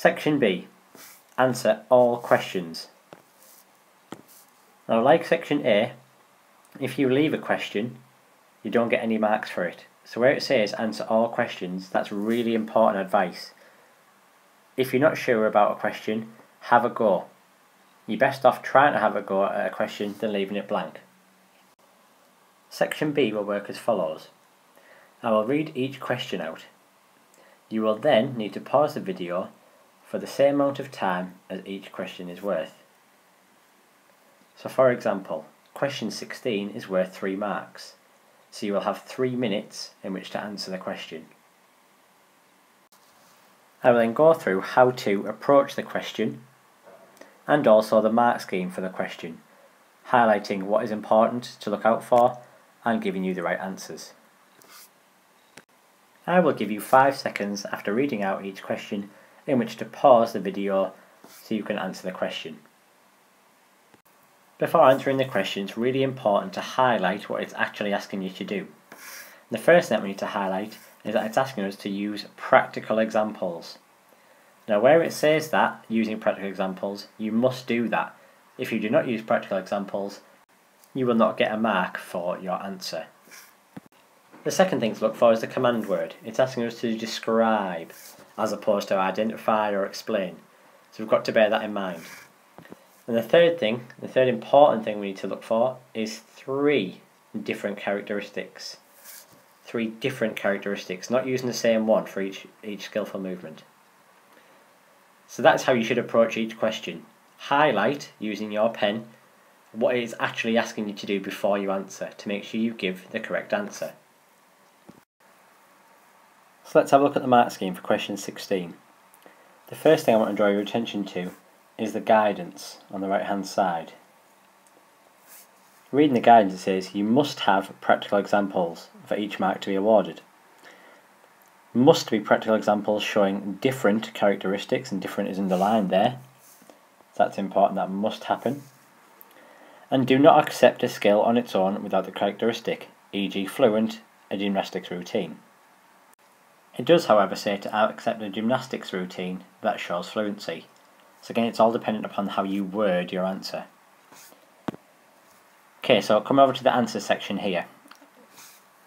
Section B. Answer all questions. Now, like Section A, if you leave a question, you don't get any marks for it. So where it says answer all questions, that's really important advice. If you're not sure about a question, have a go. You're best off trying to have a go at a question than leaving it blank. Section B will work as follows. I will read each question out. You will then need to pause the video for the same amount of time as each question is worth. So for example, question 16 is worth 3 marks. So you will have 3 minutes in which to answer the question. I will then go through how to approach the question and also the mark scheme for the question, highlighting what is important to look out for and giving you the right answers. I will give you 5 seconds after reading out each question in which to pause the video so you can answer the question. Before answering the question, it's really important to highlight what it's actually asking you to do. The first thing that we need to highlight is that it's asking us to use practical examples. Now where it says that, using practical examples, you must do that. If you do not use practical examples, you will not get a mark for your answer. The second thing to look for is the command word. It's asking us to describe as opposed to identify or explain. So we've got to bear that in mind. And the third important thing we need to look for is 3 different characteristics. 3 different characteristics, not using the same one for each skillful movement. So that's how you should approach each question. Highlight, using your pen, what it is actually asking you to do before you answer, to make sure you give the correct answer. So let's have a look at the mark scheme for question 16. The first thing I want to draw your attention to is the guidance on the right hand side. Reading the guidance, it says you must have practical examples for each mark to be awarded. Must be practical examples showing different characteristics, and different is underlined there. That's important, that must happen. And do not accept a skill on its own without the characteristic, e.g. fluent, a gymnastics routine. It does, however, say to accept a gymnastics routine that shows fluency. So again, it's all dependent upon how you word your answer. Okay, so come over to the answer section here.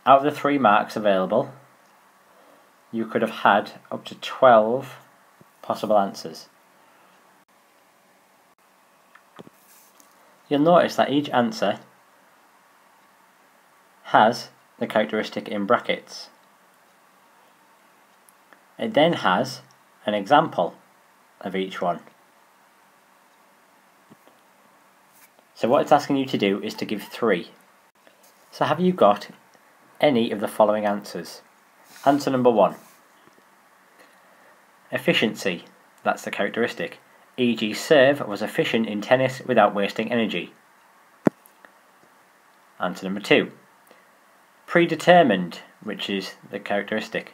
Out of the 3 marks available, you could have had up to 12 possible answers. You'll notice that each answer has the characteristic in brackets. It then has an example of each one. So what it's asking you to do is to give 3. So have you got any of the following answers? Answer number 1. Efficiency, that's the characteristic. E.g. serve was efficient in tennis without wasting energy. Answer number 2. Predetermined, which is the characteristic.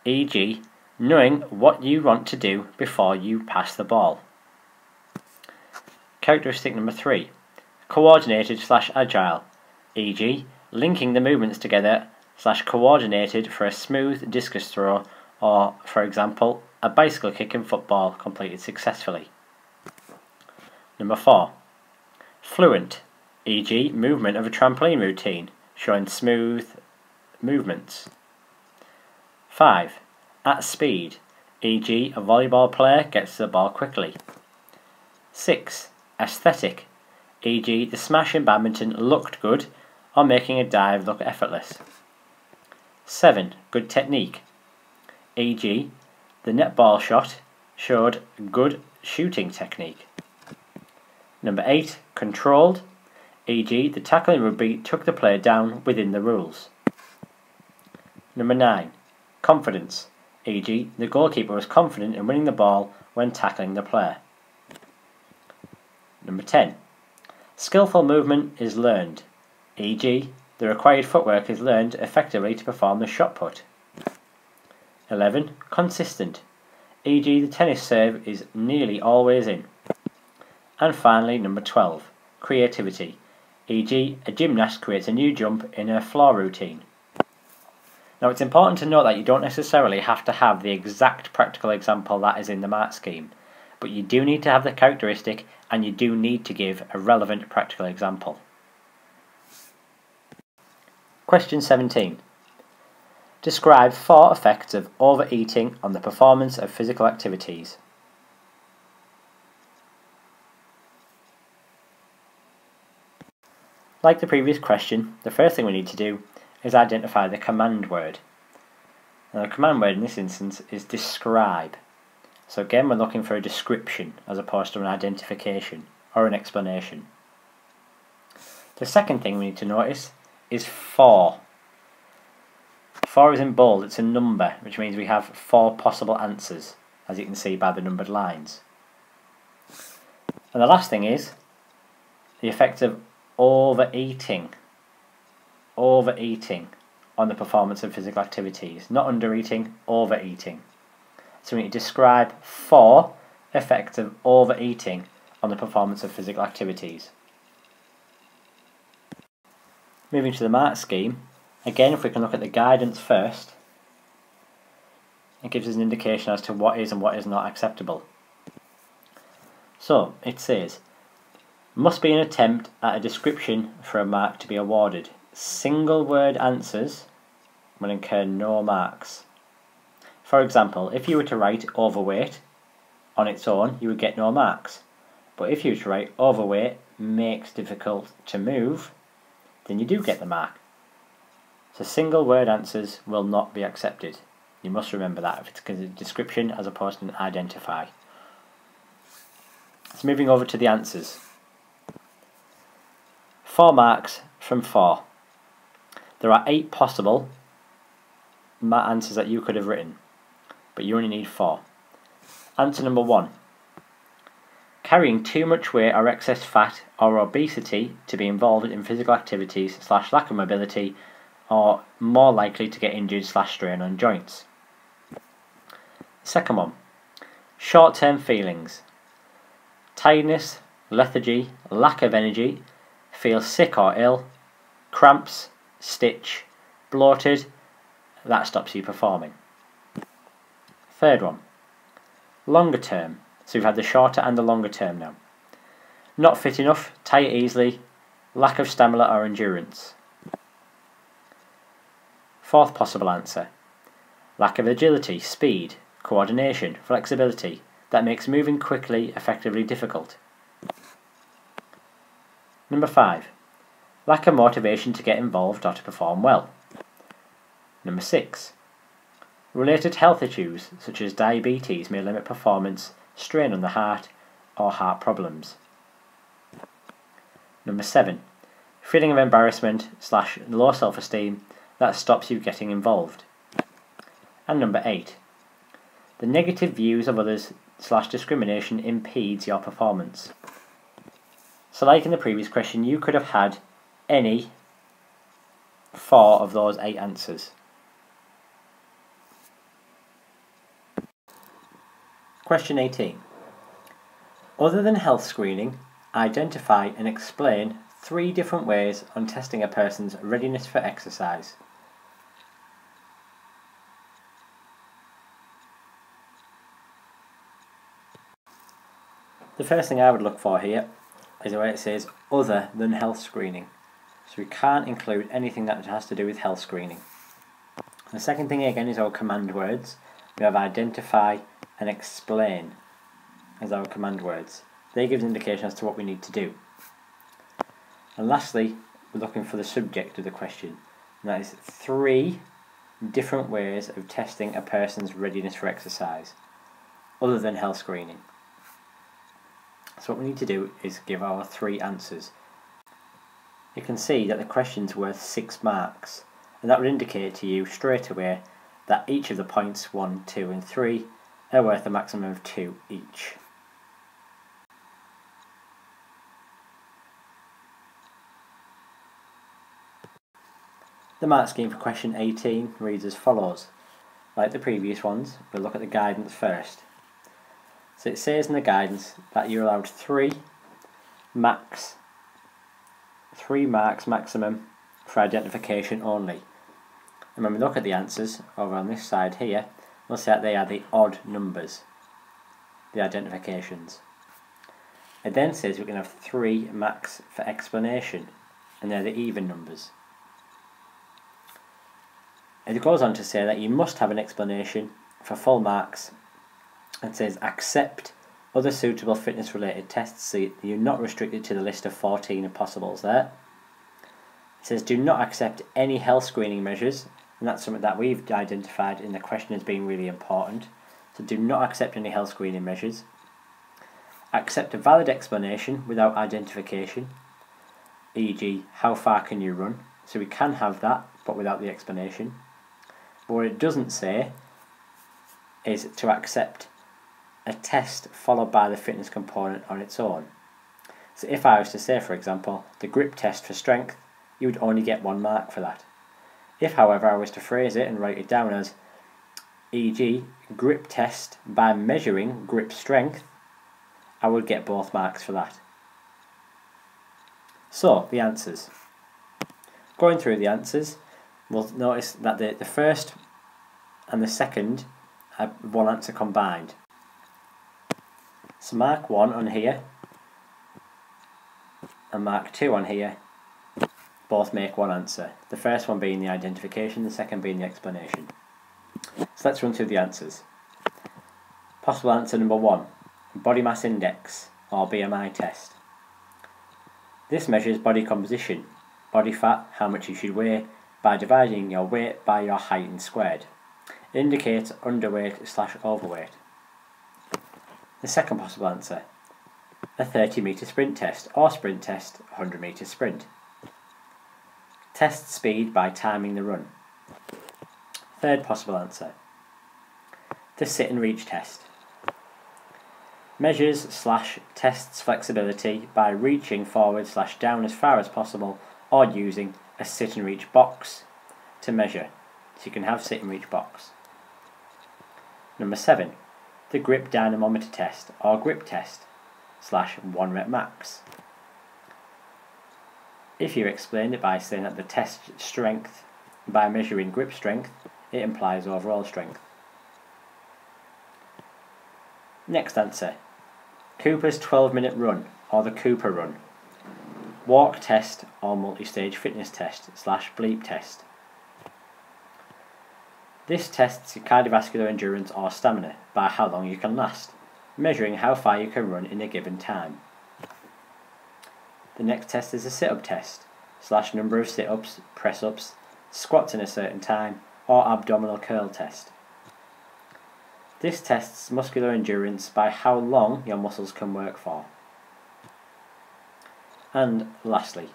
E.g. knowing what you want to do before you pass the ball. Characteristic number 3. Coordinated/agile. E.g. linking the movements together /coordinated for a smooth discus throw, or, for example, a bicycle kick in football completed successfully. Number 4. Fluent, e.g. movement of a trampoline routine, showing smooth movements. 5. At speed, e.g. a volleyball player gets to the ball quickly. 6. Aesthetic, e.g. the smash in badminton looked good, or making a dive look effortless. 7. Good technique, e.g. the netball shot showed good shooting technique. Number 8. Controlled, e.g. the tackle in rugby took the player down within the rules. Number 9. Confidence, e.g. the goalkeeper was confident in winning the ball when tackling the player. Number 10. Skillful movement is learned, e.g. the required footwork is learned effectively to perform the shot put. 11. Consistent, e.g. the tennis serve is nearly always in. And finally, number 12. Creativity, e.g. a gymnast creates a new jump in her floor routine. Now it's important to note that you don't necessarily have to have the exact practical example that is in the mark scheme, but you do need to have the characteristic and you do need to give a relevant practical example. Question 17. Describe 4 effects of overeating on the performance of physical activities. Like the previous question, the first thing we need to do is identify the command word. Now the command word in this instance is describe. So again we're looking for a description as opposed to an identification or an explanation. The second thing we need to notice is 4. 4 is in bold, it's a number, which means we have 4 possible answers, as you can see by the numbered lines. And the last thing is the effect of overeating. Overeating on the performance of physical activities. Not undereating, overeating. So we need to describe 4 effects of overeating on the performance of physical activities. Moving to the mark scheme, again if we can look at the guidance first, it gives us an indication as to what is and what is not acceptable. So it says, must be an attempt at a description for a mark to be awarded. Single word answers will incur no marks. For example, if you were to write overweight on its own, you would get no marks. But if you were to write overweight makes difficult to move, then you do get the mark. So single word answers will not be accepted. You must remember that if it's a description as opposed to an identify. So moving over to the answers. 4 marks from 4. There are 8 possible answers that you could have written, but you only need 4. Answer number 1. Carrying too much weight or excess fat or obesity to be involved in physical activities / lack of mobility or more likely to get injured / strain on joints. Second one. Short-term feelings. Tiredness, lethargy, lack of energy, feel sick or ill, cramps, stitch, bloated, that stops you performing. Third one. Longer term. So we've had the shorter and the longer term now. Not fit enough, tire easily, lack of stamina or endurance. Fourth possible answer. Lack of agility, speed, coordination, flexibility. That makes moving quickly effectively difficult. Number 5. Lack of motivation to get involved or to perform well. Number 6. Related health issues such as diabetes may limit performance, strain on the heart, or heart problems. Number 7. Feeling of embarrassment / low self-esteem that stops you getting involved. And number 8. The negative views of others / discrimination impedes your performance. So like in the previous question, you could have had any 4 of those 8 answers. Question 18. Other than health screening, identify and explain 3 different ways on testing a person's readiness for exercise. The first thing I would look for here is where it says other than health screening. So we can't include anything that has to do with health screening. The second thing again is our command words. We have identify and explain as our command words. They give an indication as to what we need to do. And lastly, we're looking for the subject of the question. And that is 3 different ways of testing a person's readiness for exercise, other than health screening. So what we need to do is give our 3 answers. You can see that the question's worth 6 marks, and that would indicate to you straight away that each of the points 1, 2 and 3 are worth a maximum of 2 each. The mark scheme for question 18 reads as follows. Like the previous ones, we'll look at the guidance first. So it says in the guidance that you're allowed 3 marks maximum for identification only. And when we look at the answers over on this side here, we'll see that they are the odd numbers, the identifications. It then says we can have 3 marks for explanation, and they're the even numbers. It goes on to say that you must have an explanation for full marks. It says accept other suitable fitness related tests, so you're not restricted to the list of 14 possibles there. It says do not accept any health screening measures, and that's something that we've identified in the question as being really important. So do not accept any health screening measures. Accept a valid explanation without identification, e.g. how far can you run? So we can have that, but without the explanation. But what it doesn't say is to accept a test followed by the fitness component on its own. So if I was to say, for example, the grip test for strength, you would only get 1 mark for that. If, however, I was to phrase it and write it down as, e.g. grip test by measuring grip strength, I would get both marks for that. So, the answers. Going through the answers, we'll notice that the first and the second are one answer combined. So mark 1 on here and mark 2 on here both make one answer. The first one being the identification, the second being the explanation. So let's run through the answers. Possible answer number 1, body mass index or BMI test. This measures body composition, body fat, how much you should weigh, by dividing your weight by your height in squared. It indicates underweight/overweight. The second possible answer, a 30-metre sprint test or sprint test, 100-metre sprint. Test speed by timing the run. Third possible answer, the sit and reach test. Measures/tests flexibility by reaching forward/down as far as possible or using a sit and reach box to measure. So you can have sit and reach box. Number 7, the grip dynamometer test or grip test /1 rep max. If you explained it by saying that the test strength by measuring grip strength, it implies overall strength. Next answer, Cooper's 12-minute run or the Cooper run. Walk test or multi-stage fitness test /bleep test. This tests your cardiovascular endurance or stamina by how long you can last, measuring how far you can run in a given time. The next test is a sit-up test /number of sit-ups, press-ups, squats in a certain time, or abdominal curl test. This tests muscular endurance by how long your muscles can work for. And lastly,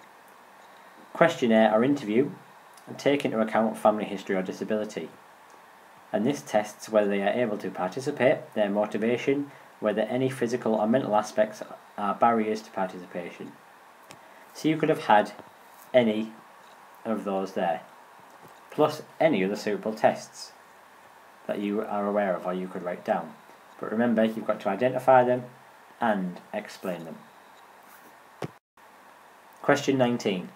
questionnaire or interview and take into account family history or disability. And this tests whether they are able to participate, their motivation, whether any physical or mental aspects are barriers to participation. So you could have had any of those there, plus any other suitable tests that you are aware of or you could write down. But remember, you've got to identify them and explain them. Question 19.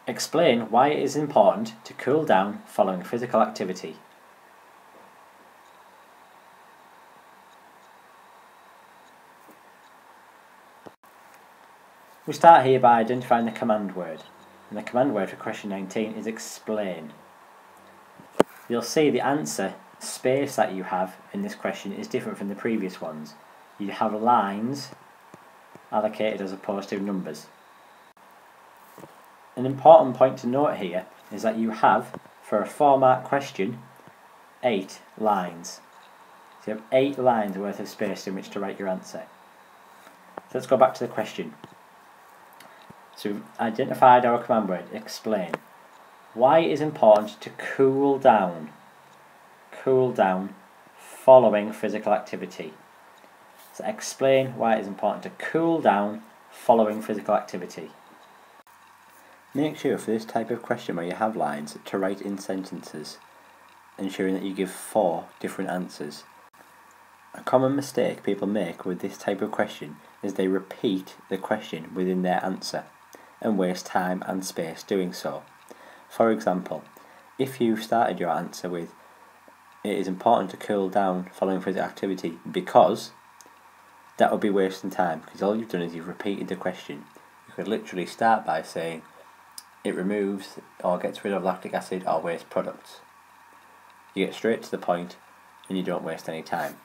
Explain why it is important to cool down following physical activity. We start here by identifying the command word, and the command word for question 19 is explain. You'll see the answer space that you have in this question is different from the previous ones. You have lines allocated as opposed to numbers. An important point to note here is that you have, for a 4-mark question, 8 lines. So you have 8 lines worth of space in which to write your answer. So let's go back to the question. So we've identified our command word, explain. Why it is important to cool down following physical activity. So explain why it is important to cool down following physical activity. Make sure for this type of question where you have lines to write in sentences, ensuring that you give 4 different answers. A common mistake people make with this type of question is they repeat the question within their answer and waste time and space doing so. For example, if you started your answer with "it is important to cool down following physical activity because," that would be wasting time, because all you've done is you've repeated the question. You could literally start by saying it removes or gets rid of lactic acid or waste products. You get straight to the point and you don't waste any time.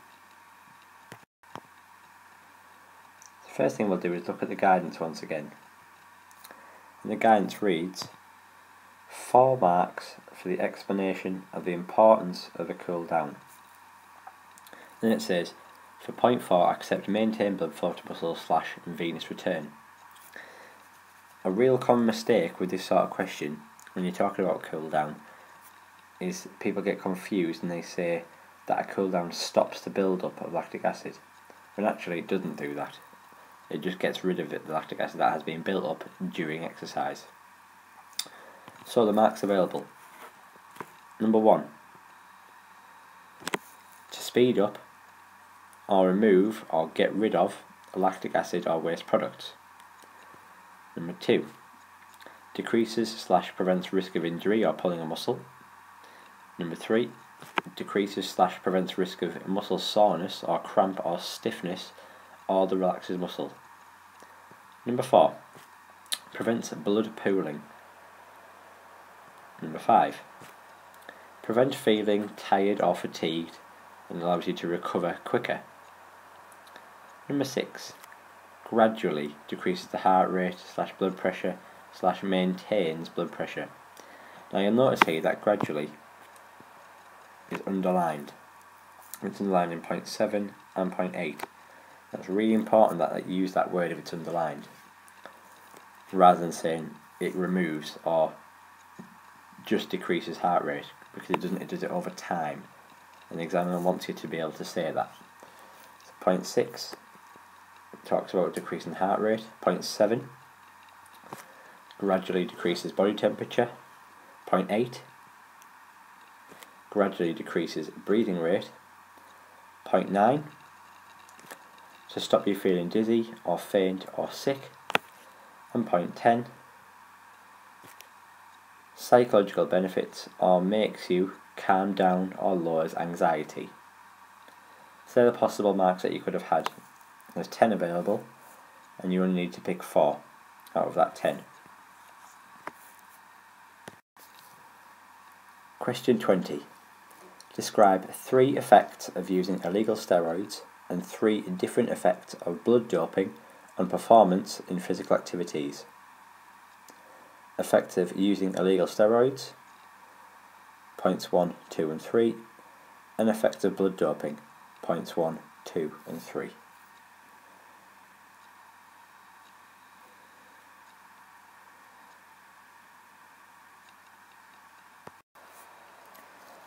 The first thing we'll do is look at the guidance once again. And the guidance reads 4 marks for the explanation of the importance of a cool down. Then it says, for point 4, accept maintain blood flow to muscles / venous return. A real common mistake with this sort of question when you're talking about cool down is people get confused and they say that a cool down stops the build up of lactic acid, when actually it doesn't do that. It just gets rid of the lactic acid that has been built up during exercise. So the marks available. Number 1, to speed up or remove or get rid of lactic acid or waste products. Number 2, decreases / prevents risk of injury or pulling a muscle. Number 3, decreases / prevents risk of muscle soreness or cramp or stiffness or the relaxes muscle. Number 4, prevents blood pooling. Number 5, prevent feeling tired or fatigued and allows you to recover quicker. Number 6, gradually decreases the heart rate / blood pressure / maintains blood pressure. Now you'll notice here that gradually is underlined. It's underlined in point 7 and point 8. That's really important that you use that word if it's underlined, rather than saying it removes or just decreases heart rate, because it doesn't. It does it over time, and the examiner wants you to be able to say that. So point 6 talks about decreasing heart rate. Point 7 gradually decreases body temperature. Point 8 gradually decreases breathing rate. Point 9 to stop you feeling dizzy or faint or sick. And point 10, psychological benefits or makes you calm down or lowers anxiety. So they're the possible marks that you could have had. There's 10 available and you only need to pick 4 out of that 10. Question 20. Describe 3 effects of using illegal steroids and 3 different effects of blood doping on performance in physical activities. Effects of using illegal steroids, points 1, 2 and 3, and effects of blood doping, points 1, 2 and 3.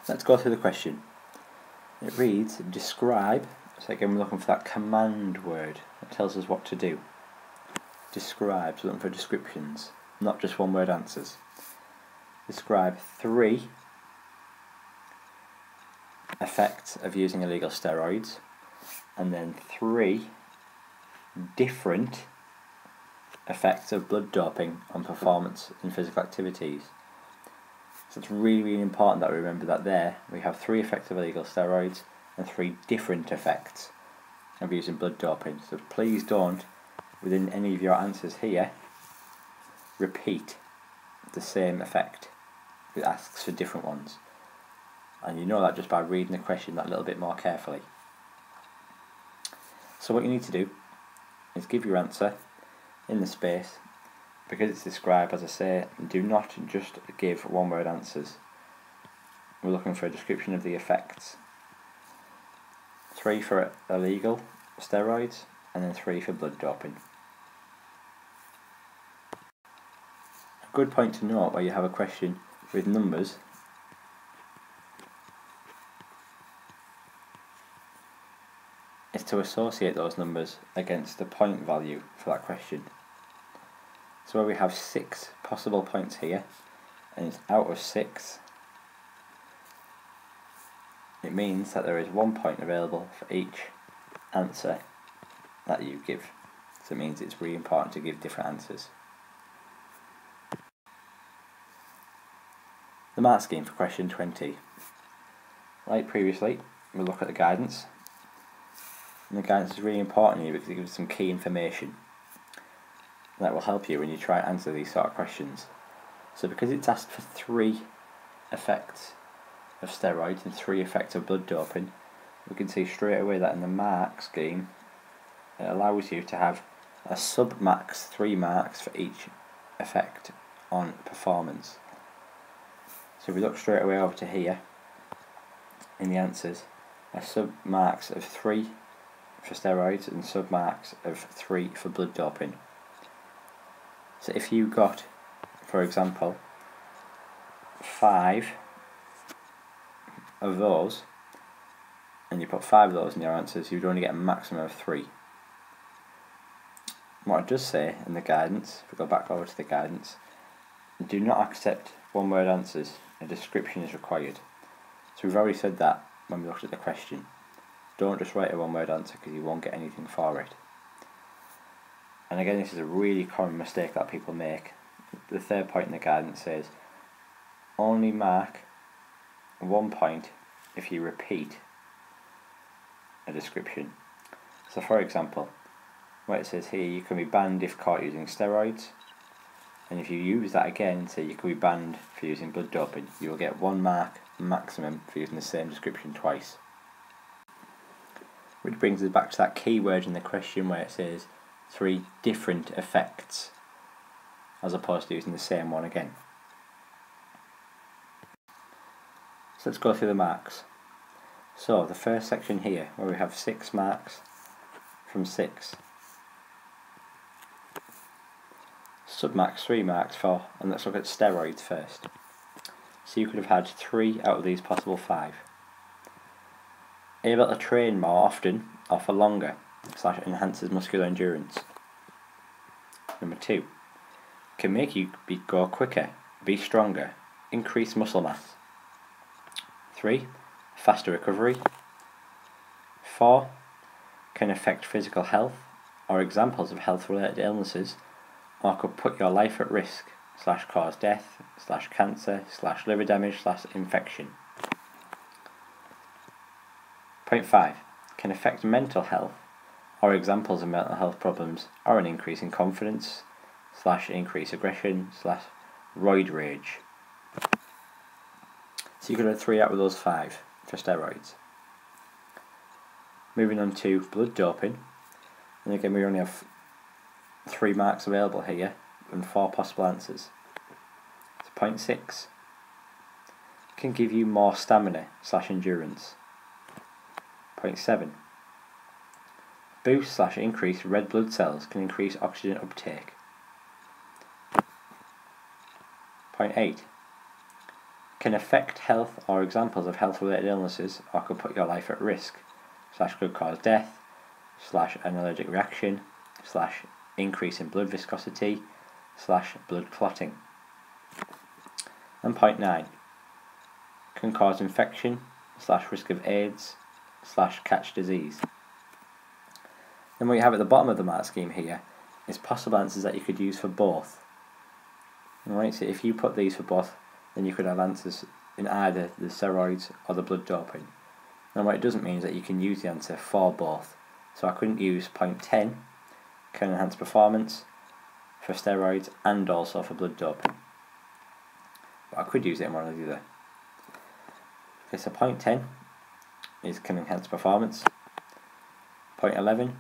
Let's go through the question. It reads, describe, so again we're looking for that command word that tells us what to do. Describe, so looking for descriptions, not just one word answers. Describe 3 effects of using illegal steroids, and then 3 different effects of blood doping on performance in physical activities. So it's really, really important that we remember that there we have 3 effects of illegal steroids and 3 different effects of using blood doping. So please don't, within any of your answers here, repeat the same effect. It asks for different ones. And you know that just by reading the question that little bit more carefully. So what you need to do is give your answer in the space. Because it's described, as I say, do not just give one word answers. We're looking for a description of the effects. 3 for illegal steroids and then 3 for blood doping. A good point to note where you have a question with numbers is to associate those numbers against the point value for that question. So where we have 6 possible points here, and it's out of 6, it means that there is 1 point available for each answer that you give. So it means it's really important to give different answers. The mark scheme for question 20. Like previously, we'll look at the guidance. And the guidance is really important here because it gives some key information that will help you when you try to answer these sort of questions. So because it's asked for 3 effects of steroids and 3 effects of blood doping, we can see straight away that in the mark scheme it allows you to have a sub-max 3 marks for each effect on performance. So if we look straight away over to here in the answers, a sub-marks of 3 for steroids and sub-marks of 3 for blood doping. So if you got, for example, 5 of those, and you put 5 of those in your answers, you'd only get a maximum of 3. What it does say in the guidance, if we go back over to the guidance, do not accept one-word answers, a description is required. So we've already said that when we looked at the question. Don't just write a one-word answer because you won't get anything for it. And again, this is a really common mistake that people make. The third point in the guidance says, only mark 1 point if you repeat a description. So for example, what it says here, you can be banned if caught using steroids, and if you use that again, say you can be banned for using blood doping, you will get 1 mark maximum for using the same description twice. Which brings us back to that key word in the question where it says 3 different effects, as opposed to using the same one again. So let's go through the marks. So the first section here, where we have 6 marks from 6. Submax 3 marks for, and let's look at steroids first. So you could have had 3 out of these possible 5. Able to train more often or for longer / enhances muscular endurance. Number 2, can make you go quicker, be stronger, increase muscle mass. 3, faster recovery. 4, can affect physical health or examples of health related illnesses, or could put your life at risk / cause death / cancer / liver damage / infection. Point 5, can affect mental health or examples of mental health problems, or an increase in confidence / increase aggression / roid rage. So you could have 3 out of those 5 for steroids. Moving on to blood doping, and again we only have 3 marks available here and 4 possible answers. So point 6, can give you more stamina / endurance. Point 7, boost / increase red blood cells, can increase oxygen uptake. Point 8, can affect health or examples of health related illnesses, or could put your life at risk / could cause death / an allergic reaction / increase in blood viscosity / blood clotting. And point 9, can cause infection / risk of AIDS / catch disease. Then what you have at the bottom of the mark scheme here is possible answers that you could use for both. Alright, so if you put these for both, then you could have answers in either the steroids or the blood doping. And what it doesn't mean is that you can use the answer for both. So I couldn't use point 10, can enhance performance, for steroids and also for blood doping. But I could use it in one or the other. Okay, so point 10 is can enhance performance. Point 11,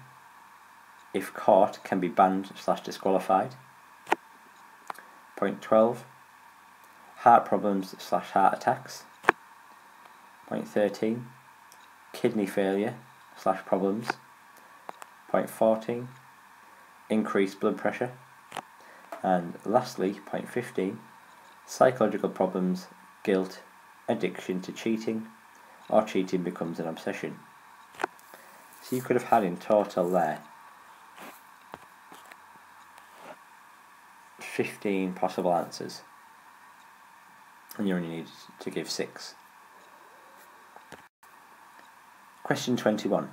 if caught, can be banned / disqualified. Point 12, heart problems / heart attacks. Point 13, kidney failure / problems. Point 14, increased blood pressure. And lastly, point 15, psychological problems, guilt, addiction to cheating, or cheating becomes an obsession. So you could have had in total there 15 possible answers, and you only need to give 6. Question 21.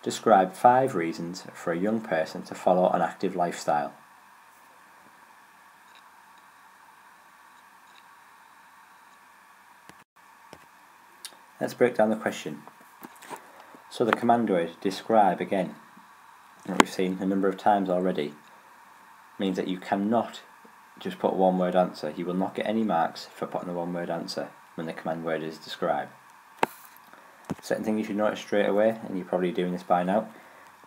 Describe 5 reasons for a young person to follow an active lifestyle. Let's break down the question. So the command word describe, again, that we've seen a number of times already, means that you cannot just put a one word answer. You will not get any marks for putting a one word answer when the command word is describe. Second thing you should notice straight away, and you're probably doing this by now,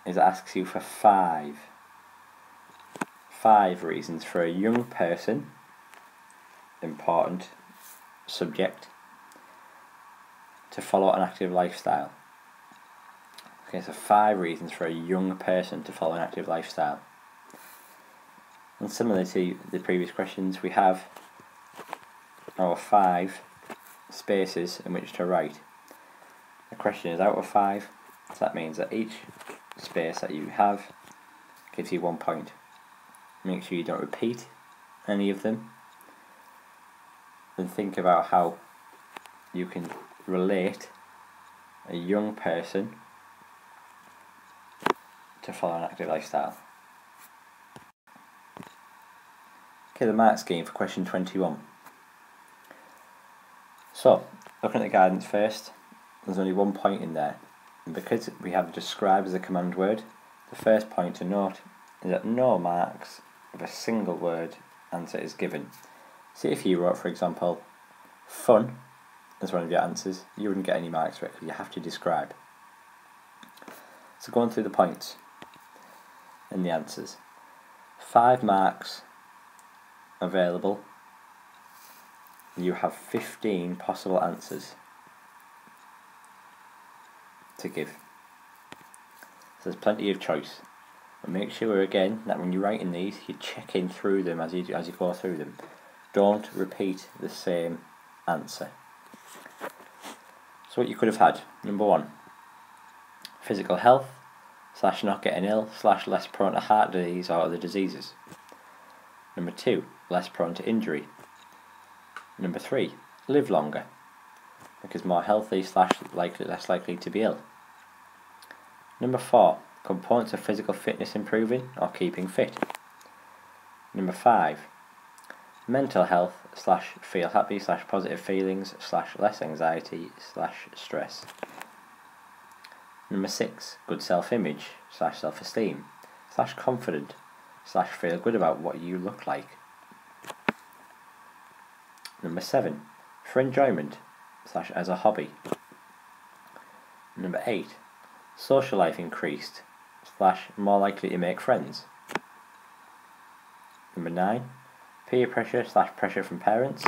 is it asks you for five reasons for a young person, important subject, to follow an active lifestyle. Okay, so 5 reasons for a young person to follow an active lifestyle. And similar to the previous questions, we have our 5 spaces in which to write. The question is out of 5, so that means that each space that you have gives you 1 point. Make sure you don't repeat any of them, and think about how you can relate a young person to follow an active lifestyle. Okay, the mark scheme for question 21. So, looking at the guidance first, there's only 1 point in there, and because we have describe as a command word, the first point to note is that no marks if a single word answer is given. See, if you wrote, for example, fun as one of your answers, you wouldn't get any marks for it because you have to describe. So going through the points and the answers. 5 marks available. You have 15 possible answers to give. So there's plenty of choice. But make sure again that when you're writing these, you're checking through them as you go through them. Don't repeat the same answer. So what you could have had, number 1, physical health / not getting ill / less prone to heart disease or other diseases. Number 2, less prone to injury. Number 3, live longer, because more healthy / less likely to be ill. Number 4, components of physical fitness improving or keeping fit. Number 5, mental health / feel happy / positive feelings / less anxiety / stress. Number 6, good self-image / self-esteem / confident / feel good about what you look like. Number 7, for enjoyment / as a hobby. Number 8, social life increased / more likely to make friends. Number 9, peer pressure / pressure from parents.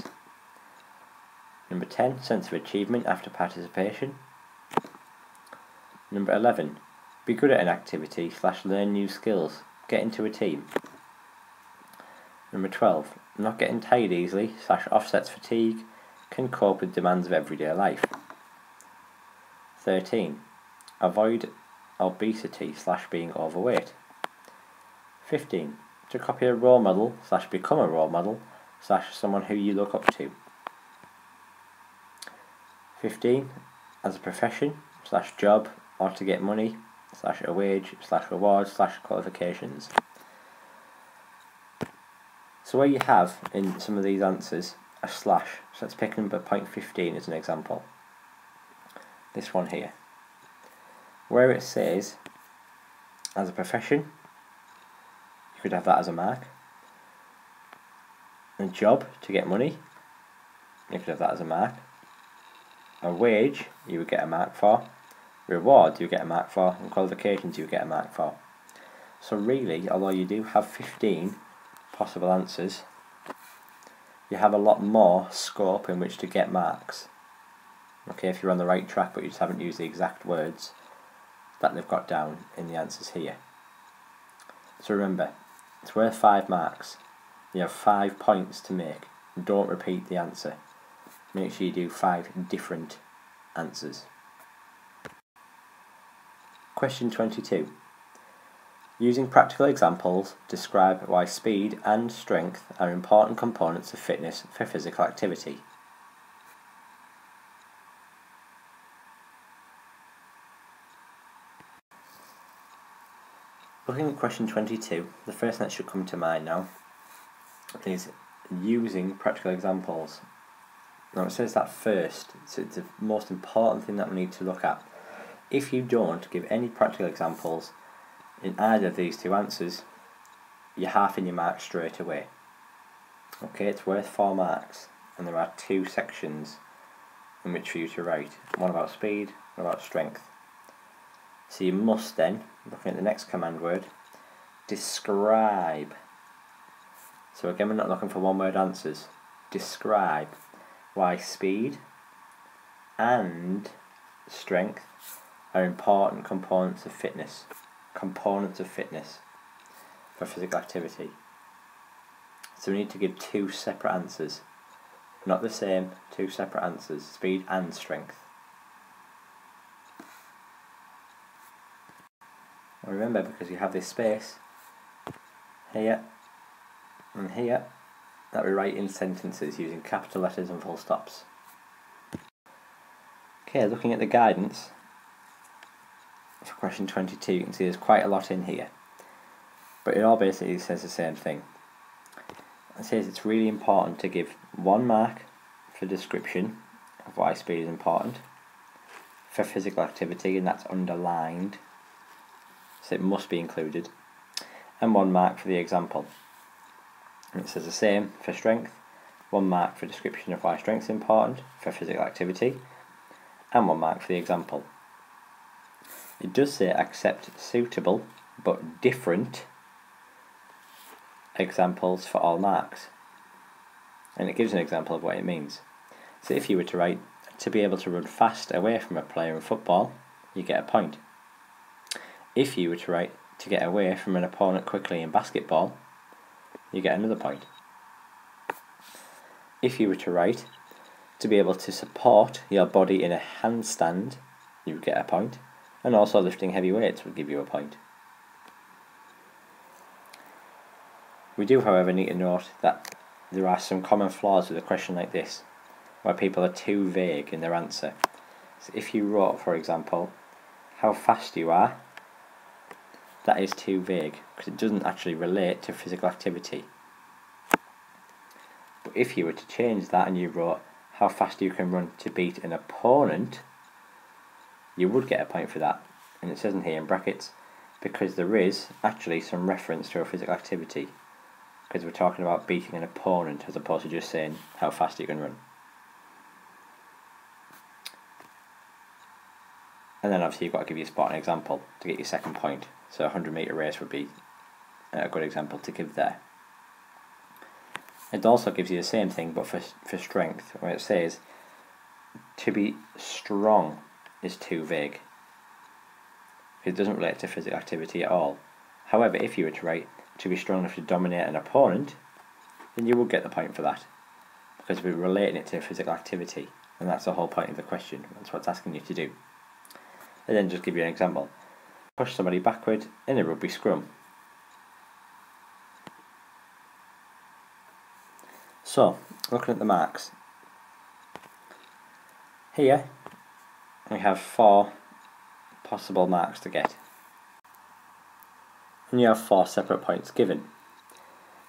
Number 10, sense of achievement after participation. Number 11, be good at an activity / learn new skills, get into a team. Number 12, not getting tired easily / offsets fatigue, can cope with demands of everyday life. 13, avoid obesity / being overweight. 15, to copy a role model / become a role model / someone who you look up to. 15, as a profession / job, or to get money / a wage / rewards / qualifications. So where you have in some of these answers a slash, so let's pick number point 15 as an example. This one here, where it says as a profession, you could have that as a mark. A job, to get money, you could have that as a mark. A wage, you would get a mark for. Reward, you get a mark for. And qualifications, you get a mark for. So really, although you do have 15 possible answers, you have a lot more scope in which to get marks. Okay, if you're on the right track but you just haven't used the exact words that they've got down in the answers here. So remember, it's worth 5 marks. You have 5 points to make. Don't repeat the answer. Make sure you do 5 different answers. Question 22. Using practical examples, describe why speed and strength are important components of fitness for physical activity. Looking at question 22, the first thing that should come to mind now is using practical examples. Now it says that first, so it's the most important thing that we need to look at. If you don't give any practical examples in either of these two answers, you're halving your marks straight away. Okay, it's worth 4 marks, and there are 2 sections in which for you to write. One about speed, one about strength. So you must then, looking at the next command word, describe. So again, we're not looking for one word answers. Describe why speed and strength are important components of fitness. Components of fitness for physical activity. So we need to give 2 separate answers. Not the same, 2 separate answers. Speed and strength. And remember, because you have this space here and here, that we write in sentences using capital letters and full stops. Okay, looking at the guidance for question 22, you can see there's quite a lot in here, but it all basically says the same thing. It says it's really important to give 1 mark for description of why speed is important for physical activity, and that's underlined, so it must be included, and 1 mark for the example. And it says the same for strength, 1 mark for description of why strength is important for physical activity, and 1 mark for the example. It does say accept suitable but different examples for all marks, and it gives an example of what it means. So if you were to write, to be able to run fast away from a player in football, you get a point. If you were to write, to get away from an opponent quickly in basketball, you get another point. If you were to write, to be able to support your body in a handstand, you would get a point, and also lifting heavy weights would give you a point. We do, however, need to note that there are some common flaws with a question like this, where people are too vague in their answer. So if you wrote, for example, how fast you are, that is too vague, because it doesn't actually relate to physical activity. But if you were to change that and you wrote, how fast you can run to beat an opponent, you would get a point for that. And it says in here in brackets, because there is actually some reference to a physical activity, because we're talking about beating an opponent as opposed to just saying how fast you can run. And then obviously you've got to give your sport an example to get your second point. So a 100-metre race would be a good example to give there. It also gives you the same thing, but for strength, where it says to be strong is too vague. It doesn't relate to physical activity at all. However, if you were to write to be strong enough to dominate an opponent, then you would get the point for that, because we're relating it to physical activity, and that's the whole point of the question. That's what it's asking you to do. And then just give you an example. Push somebody backward in a rugby scrum. So, looking at the marks. Here, we have 4 possible marks to get. And you have 4 separate points given.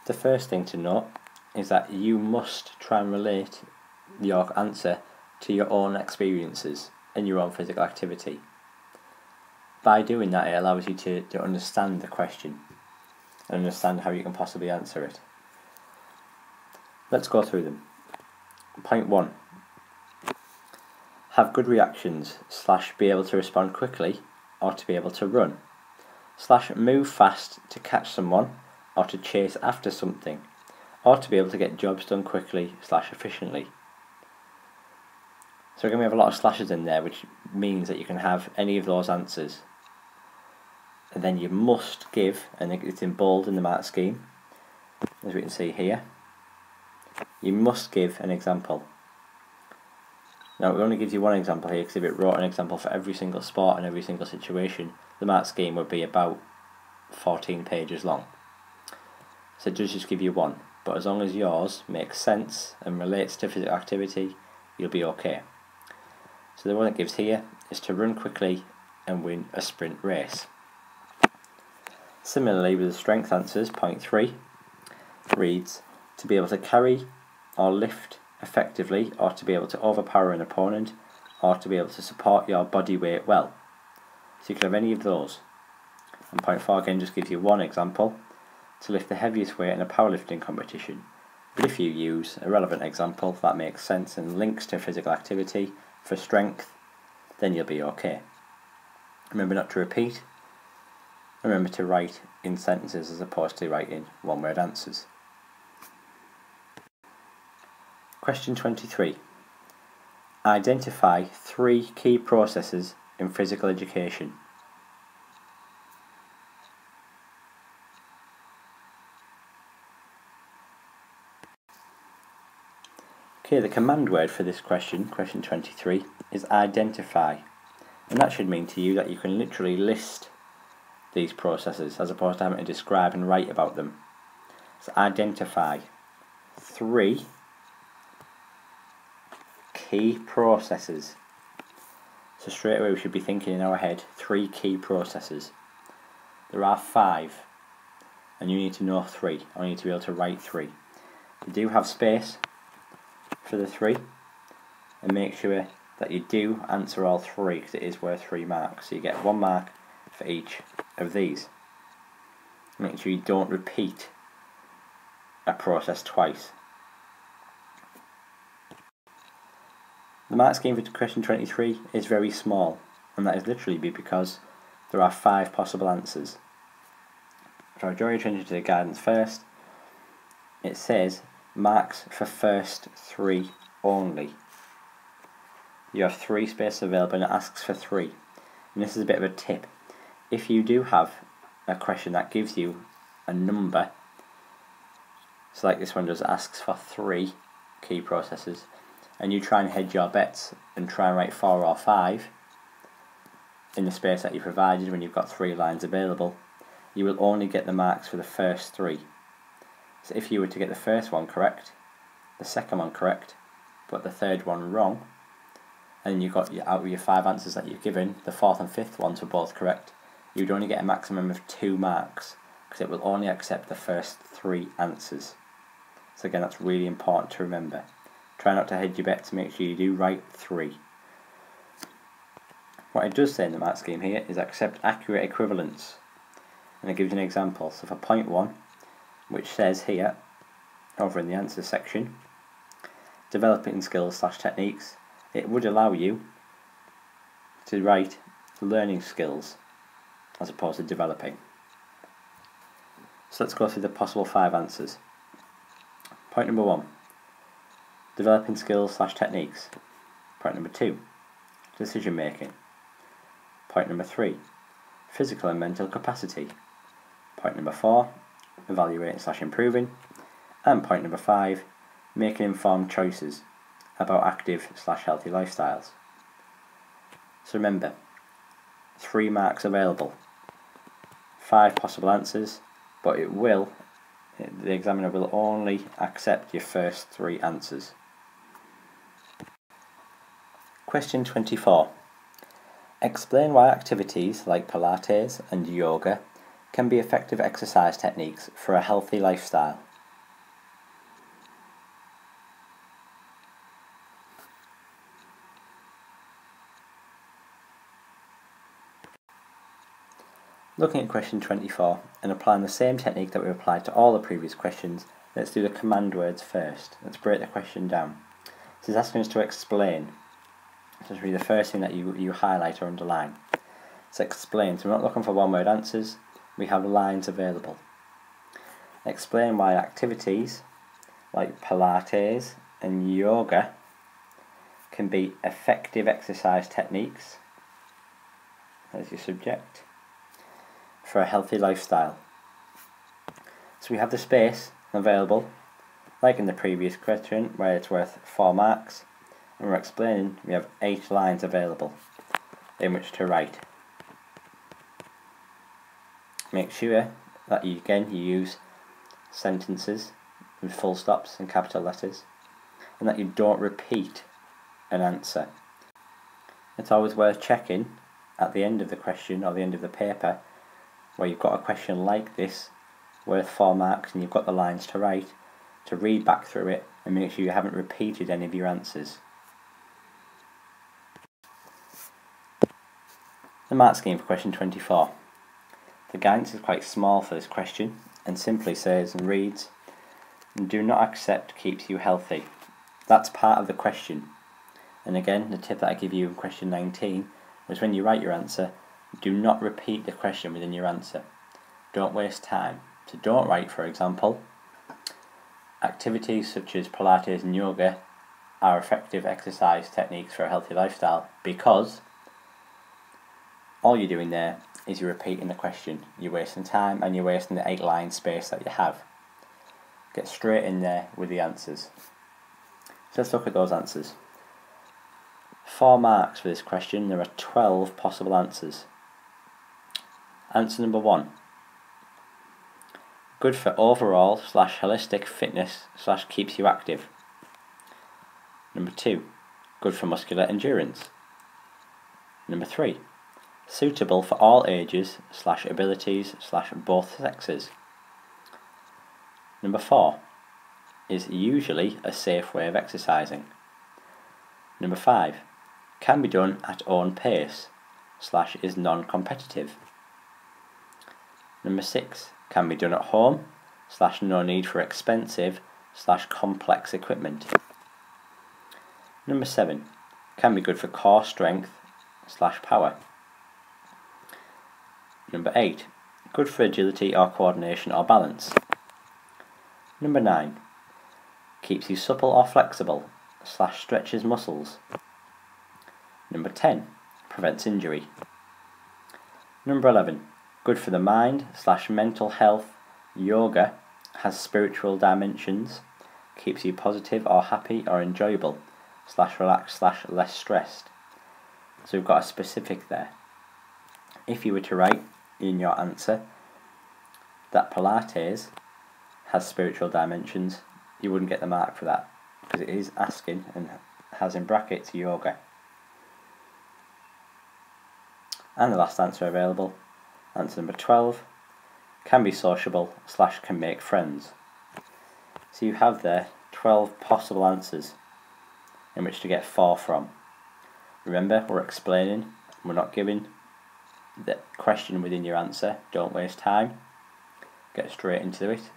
The first thing to note is that you must try and relate your answer to your own experiences and your own physical activity. By doing that, it allows you to understand the question and understand how you can possibly answer it. Let's go through them. Point 1. Have good reactions / be able to respond quickly, or to be able to run / move fast to catch someone or to chase after something, or to be able to get jobs done quickly / efficiently. So again, we have a lot of slashes in there, which means that you can have any of those answers. And then you must give, and it's in bold in the mark scheme, as we can see here, you must give an example. Now it only gives you one example here, because if it wrote an example for every single sport and every single situation, the mark scheme would be about 14 pages long. So it does just give you one, but as long as yours makes sense and relates to physical activity, you'll be okay. So the one it gives here is to run quickly and win a sprint race. Similarly with the strength answers, point 3 reads, to be able to carry or lift effectively, or to be able to overpower an opponent, or to be able to support your body weight well. So you could have any of those. And point 4 again just gives you one example, to lift the heaviest weight in a powerlifting competition. But if you use a relevant example that makes sense and links to physical activity for strength, then you'll be okay. Remember not to repeat. Remember to write in sentences as opposed to writing one-word answers. Question 23. Identify 3 key processes in physical education. Okay, the command word for this question, question 23, is identify. And that should mean to you that you can literally list these processes as opposed to having to describe and write about them. So identify 3 key processes. So straight away we should be thinking in our head 3 key processes. There are 5 and you need to know 3, or you need to be able to write 3. You do have space for the 3, and make sure that you do answer all 3 because it is worth 3 marks. So you get 1 mark for each of these. Make sure you don't repeat a process twice. The mark scheme for question 23 is very small, and that is literally because there are 5 possible answers. So I'll draw your attention to the guidance first. It says marks for first 3 only. You have 3 spaces available and it asks for 3. And this is a bit of a tip. If you do have a question that gives you a number, so like this one does, asks for 3 key processes, and you try and hedge your bets and try and write 4 or 5 in the space that you provided when you've got 3 lines available, you will only get the marks for the first 3. So if you were to get the first one correct, the second one correct, but the third one wrong, and you got out of your 5 answers that you've given, the 4th and 5th ones were both correct, you'd only get a maximum of 2 marks, because it will only accept the first 3 answers. So again, that's really important to remember. Try not to hedge your bets, make sure you do write 3. What it does say in the mark scheme here is accept accurate equivalence. And it gives you an example. So for point 1, which says here, over in the answer section, developing skills / techniques, it would allow you to write learning skills as opposed to developing. So let's go through the possible 5 answers. Point number 1, developing skills / techniques. Point number 2, decision making. Point number 3, physical and mental capacity. Point number 4, evaluating / improving. And point number 5, making informed choices about active / healthy lifestyles. So remember, 3 marks available, 5 possible answers, but the examiner will only accept your first 3 answers. Question 24. Explain why activities like Pilates and yoga can be effective exercise techniques for a healthy lifestyle. Looking at question 24 and applying the same technique that we applied to all the previous questions, let's do the command words first. Let's break the question down. This is asking us to explain. So it's really the first thing that you highlight or underline. So explain. So we're not looking for one-word answers. We have lines available. Explain why activities like Pilates and yoga can be effective exercise techniques. There's your subject. For a healthy lifestyle. So we have the space available, like in the previous question where it's worth 4 marks, and we're explaining we have 8 lines available in which to write. Make sure that you use sentences with full stops and capital letters, and that you don't repeat an answer. It's always worth checking at the end of the question or the end of the paper where you've got a question like this worth 4 marks and you've got the lines to write, to read back through it and make sure you haven't repeated any of your answers. The mark scheme for question 24. The guidance is quite small for this question and simply says and reads, "Do not accept keeps you healthy." That's part of the question. And again, the tip that I give you in question 19 was when you write your answer, do not repeat the question within your answer. Don't waste time. So don't write, for example, activities such as Pilates and yoga are effective exercise techniques for a healthy lifestyle, because all you're doing there is you're repeating the question. You're wasting time and you're wasting the 8-line space that you have. Get straight in there with the answers. So let's look at those answers. 4 marks for this question. There are 12 possible answers. Answer number 1. Good for overall / holistic fitness / keeps you active. Number 2. Good for muscular endurance. Number 3. Suitable for all ages / abilities / both sexes. Number 4. Is usually a safe way of exercising. Number 5. Can be done at own pace / is non-competitive. Number 6. Can be done at home / no need for expensive / complex equipment. Number 7. Can be good for core strength / power. Number 8. Good for agility or coordination or balance. Number 9. Keeps you supple or flexible / stretches muscles. Number 10. Prevents injury. Number 11. Good for the mind / mental health. Yoga has spiritual dimensions. Keeps you positive or happy or enjoyable / relaxed / less stressed. So we've got a specific there. If you were to write in your answer that Pilates has spiritual dimensions, you wouldn't get the mark for that, because it is asking and has in brackets yoga. And the last answer available, answer number 12, can be sociable / can make friends. So you have there 12 possible answers in which to get 4 from. Remember, we're explaining, we're not giving the question within your answer. Don't waste time, get straight into it,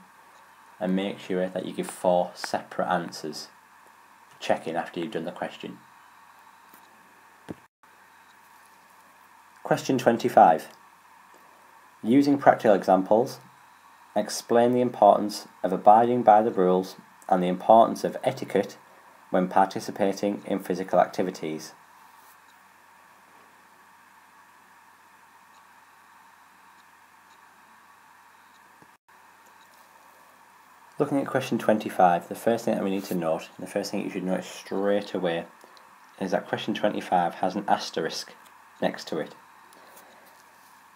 and make sure that you give 4 separate answers. Check in after you've done the question. Question 25. Using practical examples, explain the importance of abiding by the rules and the importance of etiquette when participating in physical activities. Looking at question 25, the first thing that we need to note, the first thing you should notice straight away, is that question 25 has an asterisk next to it.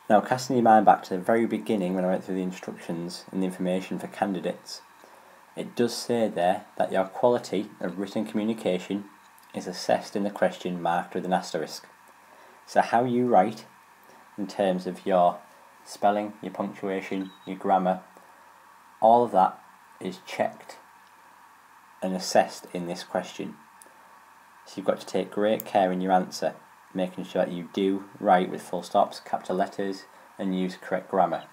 Now, casting your mind back to the very beginning when I went through the instructions and the information for candidates, it does say there that your quality of written communication is assessed in the question marked with an asterisk. So how you write in terms of your spelling, your punctuation, your grammar, all of that is checked and assessed in this question. So you've got to take great care in your answer, making sure that you do write with full stops, capital letters, and use correct grammar,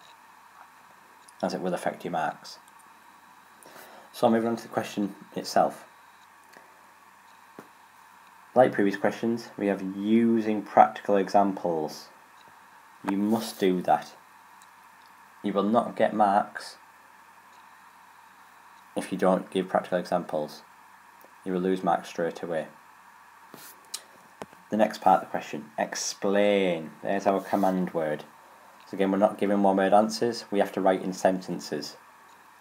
as it will affect your marks. So moving on to the question itself. Like previous questions, we have using practical examples. You must do that. You will not get marks if you don't give practical examples. You will lose marks straight away. The next part of the question, explain. There's our command word. So again, we're not giving one-word answers. We have to write in sentences,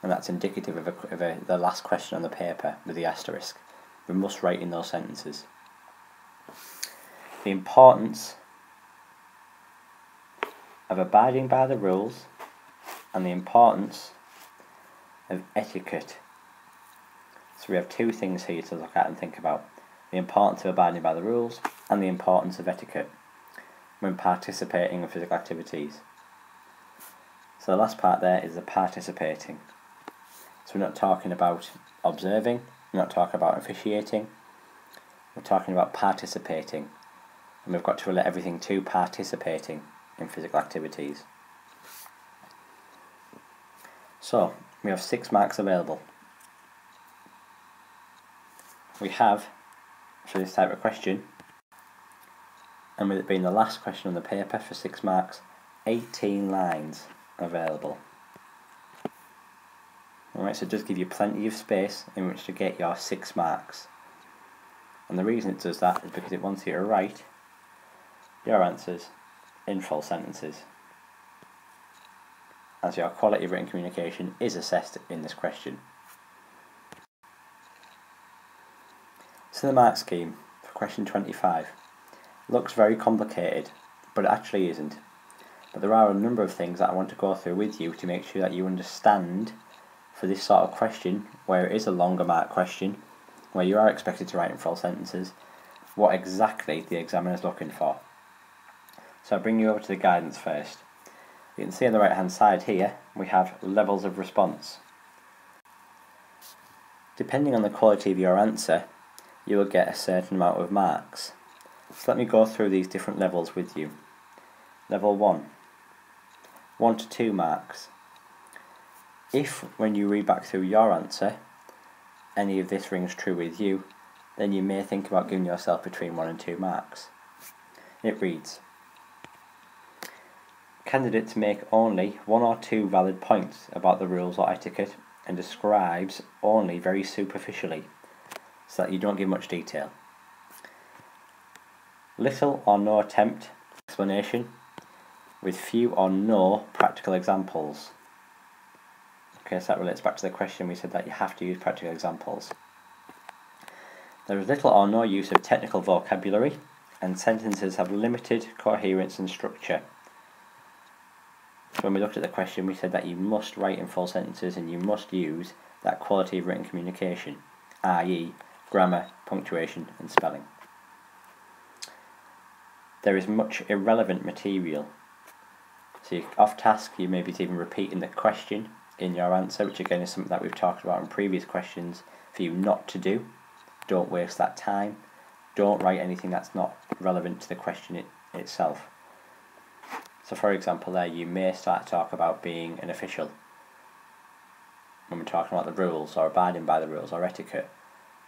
and that's indicative of the last question on the paper with the asterisk. We must write in those sentences. The importance of abiding by the rules and the importance of etiquette. So we have 2 things here to look at and think about. The importance of abiding by the rules and the importance of etiquette when participating in physical activities. So the last part there is the participating. So we're not talking about observing, we're not talking about officiating, we're talking about participating, and we've got to relate everything to participating in physical activities. So, we have 6 marks available. We have, for this type of question, and with it being the last question on the paper for 6 marks, 18 lines available. Alright, so it does give you plenty of space in which to get your 6 marks. And the reason it does that is because it wants you to write your answers in full sentences, as your quality of written communication is assessed in this question. So the mark scheme for question 25 looks very complicated, but it actually isn't. But there are a number of things that I want to go through with you to make sure that you understand for this sort of question, where it is a longer mark question, where you are expected to write in full sentences, what exactly the examiner is looking for. So I'll bring you over to the guidance first. You can see on the right hand side here we have levels of response. Depending on the quality of your answer, you will get a certain amount of marks. So let me go through these different levels with you. Level 1, 1 to 2 marks. If, when you read back through your answer, any of this rings true with you, then you may think about giving yourself between 1 and 2 marks. It reads, candidates make only 1 or 2 valid points about the rules or etiquette and describes only very superficially, so that you don't give much detail. Little or no attempt explanation with few or no practical examples. Okay, so that relates back to the question we said that you have to use practical examples. There is little or no use of technical vocabulary, and sentences have limited coherence and structure. So when we looked at the question, we said that you must write in full sentences and you must use that quality of written communication, i.e. grammar, punctuation and spelling. There is much irrelevant material. So off task, you may be even repeating the question in your answer, which again is something that we've talked about in previous questions for you not to do. Don't waste that time. Don't write anything that's not relevant to the question itself. So for example there, you may start to talk about being an official when we're talking about the rules or abiding by the rules or etiquette.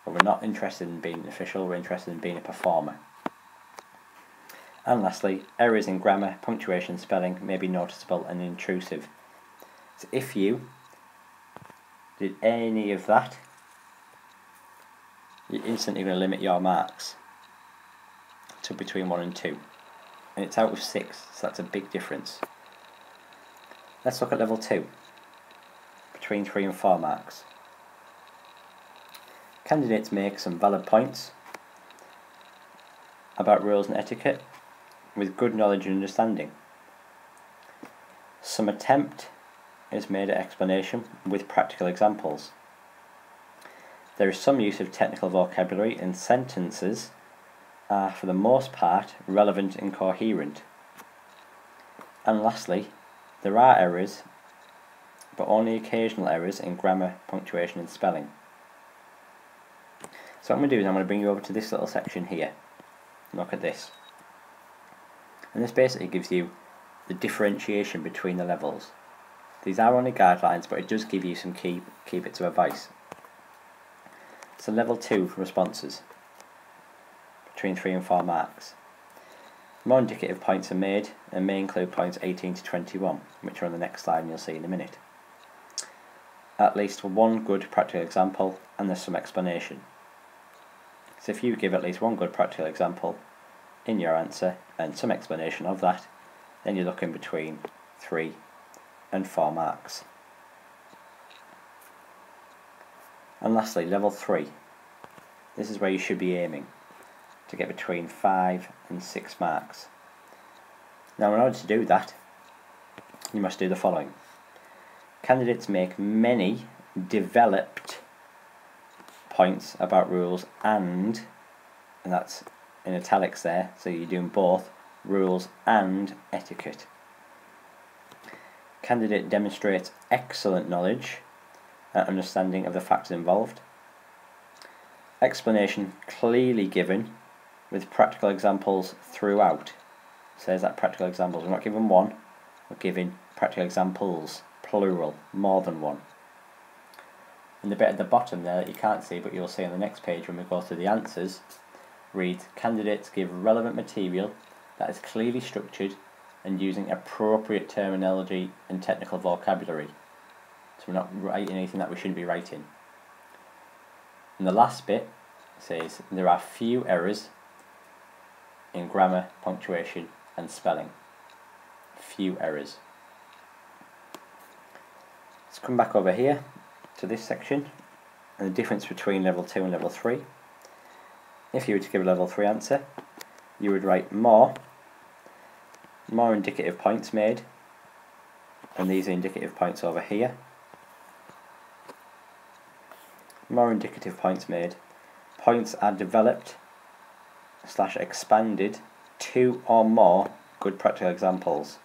But we're not interested in being an official, we're interested in being a performer. And lastly, errors in grammar, punctuation, spelling may be noticeable and intrusive. So if you did any of that, you're instantly going to limit your marks to between 1 and 2. And it's out of 6, so that's a big difference. Let's look at level 2, between 3 and 4 marks. Candidates make some valid points about rules and etiquette with good knowledge and understanding. Some attempt is made at explanation with practical examples. There is some use of technical vocabulary, and sentences are for the most part relevant and coherent. And lastly, there are errors, but only occasional errors in grammar, punctuation and spelling. So what I'm going to do is I'm going to bring you over to this little section here. Look at this. And this basically gives you the differentiation between the levels. These are only guidelines, but it does give you some key bits of advice. So level 2 responses, between 3 and 4 marks. More indicative points are made and may include points 18 to 21, which are on the next slide and you'll see in a minute. At least one good practical example, and there's some explanation. So if you give at least one good practical example in your answer and some explanation of that, then you're looking between 3 and 4 marks. And lastly, level 3. This is where you should be aiming to get between 5 and 6 marks. Now in order to do that, you must do the following. Candidates make many developed points about rules and that's in italics there, so you're doing both, rules and etiquette. Candidate demonstrates excellent knowledge and understanding of the factors involved, explanation clearly given with practical examples throughout. It says that practical examples, we're not given one, we're giving practical examples, plural, more than one. And the bit at the bottom there that you can't see but you'll see on the next page when we go through the answers reads, candidates give relevant material that is clearly structured and using appropriate terminology and technical vocabulary. So we're not writing anything that we shouldn't be writing. And the last bit says there are few errors in grammar, punctuation and spelling. Few errors. Let's come back over here to this section and the difference between level 2 and level 3. If you were to give a level 3 answer, you would write more indicative points made, and these are indicative points over here. More indicative points made. Points are developed / expanded 2 or more good practical examples.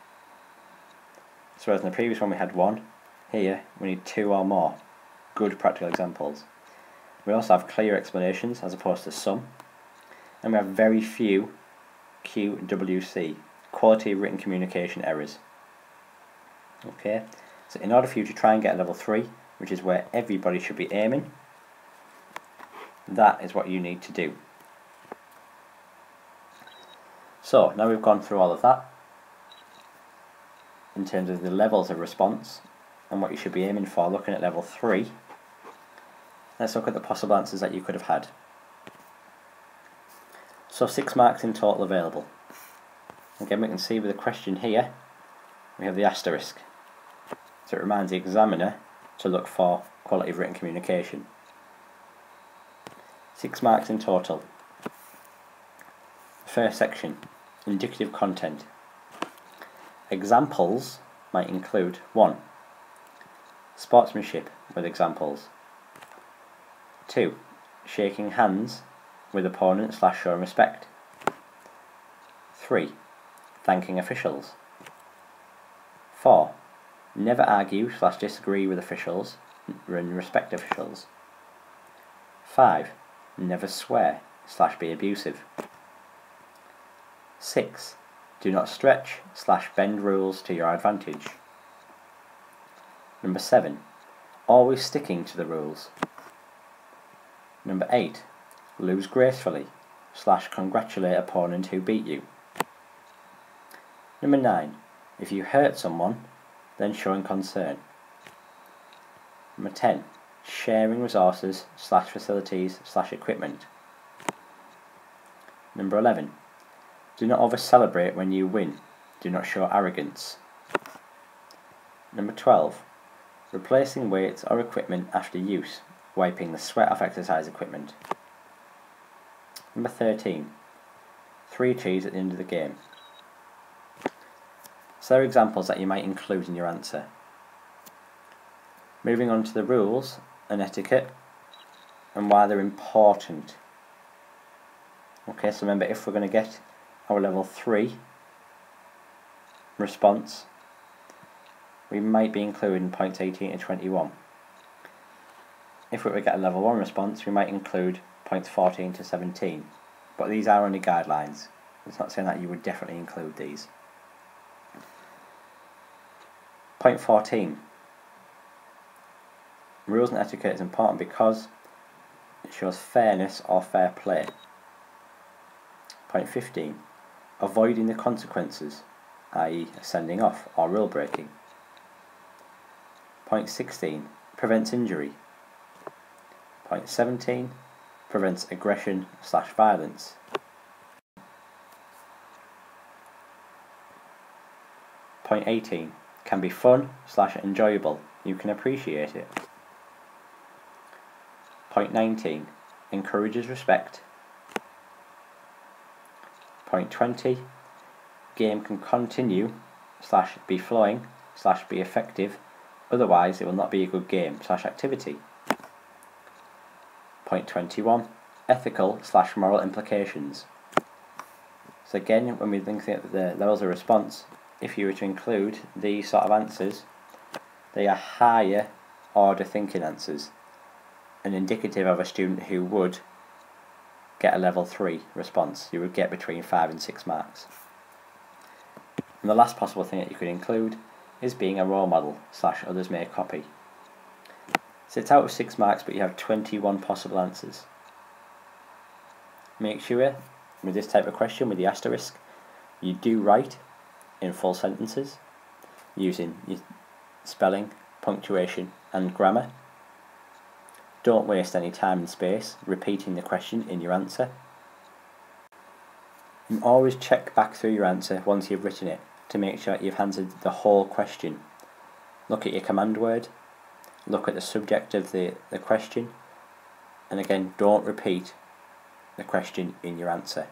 So whereas in the previous one we had 1, here we need 2 or more good practical examples. We also have clear explanations as opposed to some, and we have very few QWC, quality written communication errors. Okay, so in order for you to try and get a level 3, which is where everybody should be aiming, that is what you need to do. So now we've gone through all of that in terms of the levels of response and what you should be aiming for looking at level 3. Let's look at the possible answers that you could have had. So 6 marks in total available. Again, we can see with the question here we have the asterisk, so it reminds the examiner to look for quality of written communication. 6 marks in total. First section, indicative content. Examples might include 1. Sportsmanship with examples. 2. Shaking hands with opponent / showing respect. 3. Thanking officials. 4. Never argue / disagree with officials and respect officials. 5. Never swear / be abusive. 6. Do not stretch / bend rules to your advantage. Number 7. Always sticking to the rules. Number 8. Lose gracefully / congratulate opponent who beat you. Number 9. If you hurt someone, then showing concern. Number 10. Sharing resources / facilities / equipment. Number 11. Do not over-celebrate when you win. Do not show arrogance. Number 12. Replacing weights or equipment after use, wiping the sweat off exercise equipment. Number 13. 3 cheese at the end of the game. So there are examples that you might include in your answer. Moving on to the rules and etiquette and why they're important. Okay, so remember, if we're going to get our level 3 response, we might be including points 18 to 21. If we were to get a level 1 response, we might include points 14 to 17. But these are only guidelines. It's not saying that you would definitely include these. Point 14. Rules and etiquette is important because it shows fairness or fair play. Point 15. Avoiding the consequences, i.e. sending off or rule breaking. Point 16. Prevents injury. Point 17. Prevents aggression / violence. Point 18. Can be fun / enjoyable. You can appreciate it. Point 19. Encourages respect. Point 20. Game can continue / be flowing / be effective, otherwise it will not be a good game / activity. Point 21. Ethical / moral implications. So again, when we think at the levels of response, if you were to include these sort of answers, they are higher order thinking answers and indicative of a student who would get a level 3 response. You would get between 5 and 6 marks. And the last possible thing that you could include is being a role model / others may copy. So it's out of 6 marks, but you have 21 possible answers. Make sure with this type of question, with the asterisk, you do write in full sentences using your spelling, punctuation and grammar. Don't waste any time and space repeating the question in your answer. And always check back through your answer once you've written it to make sure you've answered the whole question. Look at your command word, look at the subject of the question, and again, don't repeat the question in your answer.